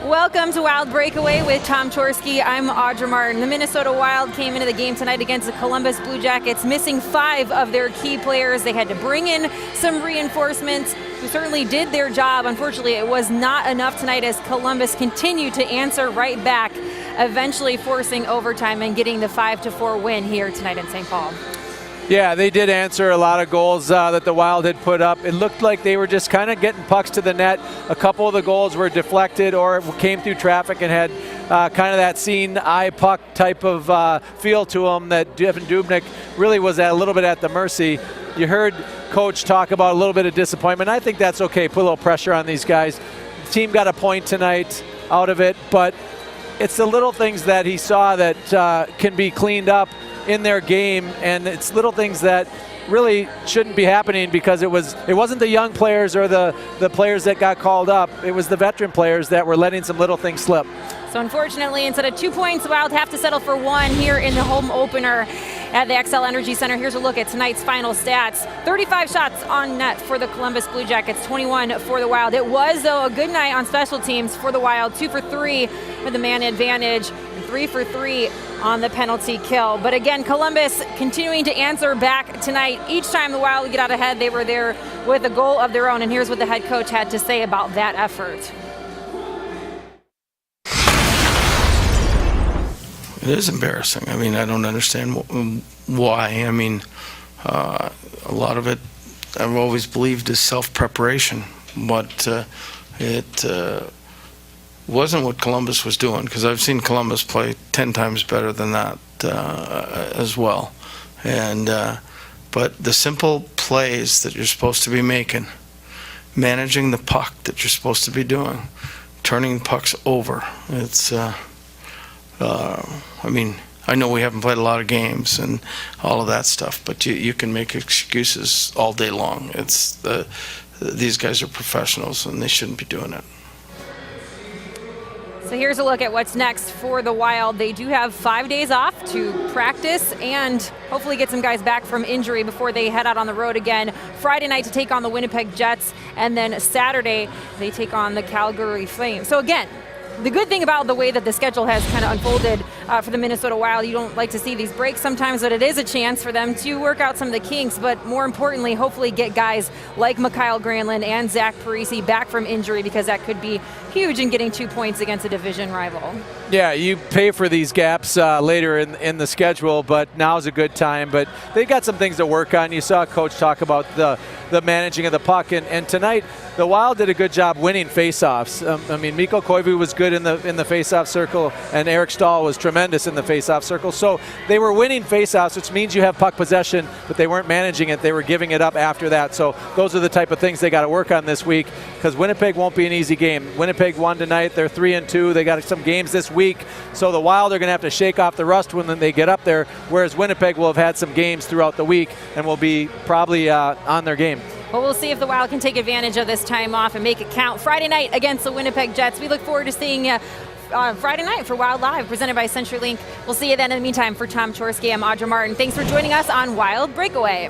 Welcome to Wild Breakaway with Tom Chorsky. I'm Audra Martin. The Minnesota Wild came into the game tonight against the Columbus Blue Jackets, missing 5 of their key players. They had to bring in some reinforcements who certainly did their job. Unfortunately, it was not enough tonight as Columbus continued to answer right back, eventually forcing overtime and getting the 5-4 win here tonight in St. Paul. Yeah, they did answer a lot of goals that the Wild had put up. It looked like they were just kind of getting pucks to the net. A couple of the goals were deflected or came through traffic and had kind of that seen eye puck type of feel to them that Devin Dubnyk really was a little bit at the mercy. You heard Coach talk about a little bit of disappointment. I think that's okay. Put a little pressure on these guys. The team got a point tonight out of it, but it's the little things that he saw that can be cleaned up in their game, and it's little things that really shouldn't be happening because it wasn't the young players or the players that got called up. It was the veteran players that were letting some little things slip. So unfortunately, instead of 2 points, the Wild have to settle for 1 here in the home opener at the XL Energy Center. Here's a look at tonight's final stats. 35 shots on net for the Columbus Blue Jackets, 21 for the Wild. It was, though, a good night on special teams for the Wild. 2 for 3 with the man advantage, and 3 for 3 on the penalty kill. But again, Columbus continuing to answer back tonight. Each time the Wild would get out ahead, they were there with a goal of their own. And here's what the head coach had to say about that effort. It is embarrassing. I mean, I don't understand why. I mean, a lot of it I've always believed is self-preparation, but it wasn't what Columbus was doing, because I've seen Columbus play 10 times better than that as well. And but the simple plays that you're supposed to be making, managing the puck that you're supposed to be doing, turning pucks over, it's I mean, I know we haven't played a lot of games and all of that stuff, but you can make excuses all day long. It's these guys are professionals and they shouldn't be doing it. So here's a look at what's next for the Wild. They do have 5 days off to practice and hopefully get some guys back from injury before they head out on the road again. Friday night to take on the Winnipeg Jets, and then Saturday they take on the Calgary Flames. So again, the good thing about the way that the schedule has kind of unfolded for the Minnesota Wild, you don't like to see these breaks sometimes, but it is a chance for them to work out some of the kinks, but more importantly, hopefully get guys like Mikael Granlund and Zach Parise back from injury, because that could be huge in getting 2 points against a division rival. Yeah, you pay for these gaps later in the schedule, but now's a good time. But they got some things to work on. You saw Coach talk about the managing of the puck, and tonight the Wild did a good job winning faceoffs. I mean, Mikko Koivu was good in the faceoff circle, and Eric Stahl was tremendous in the faceoff circle. So they were winning faceoffs, which means you have puck possession, but they weren't managing it. They were giving it up after that. So those are the type of things they got to work on this week, because Winnipeg won't be an easy game. Winnipeg won tonight. They're 3-2. They got some games this week. So the Wild are going to have to shake off the rust when they get up there, whereas Winnipeg will have had some games throughout the week and will be probably on their game. Well, we'll see if the Wild can take advantage of this time off and make it count. Friday night against the Winnipeg Jets. We look forward to seeing you Friday night for Wild Live, presented by CenturyLink. We'll see you then. In the meantime, for Tom Chorsky, I'm Audra Martin. Thanks for joining us on Wild Breakaway.